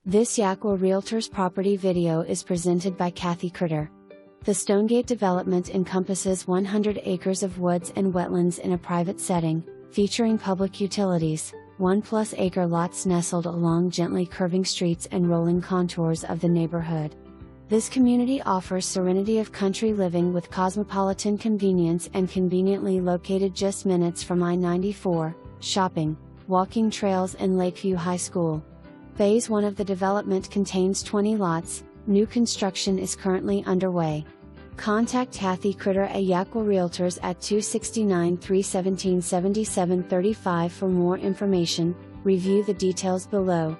This Jaqua Realtors property video is presented by Cathy Kreter. The Stonegate Development encompasses 100 acres of woods and wetlands in a private setting, featuring public utilities, 1+ acre lots nestled along gently curving streets and rolling contours of the neighborhood. This community offers serenity of country living with cosmopolitan convenience and conveniently located just minutes from I-94, shopping, walking trails and Lakeview High School. Phase 1 of the development contains 20 lots. New construction is currently underway. Contact Cathy Kreter at Jaqua Realtors at 269-317-7735 for more information. Review the details below.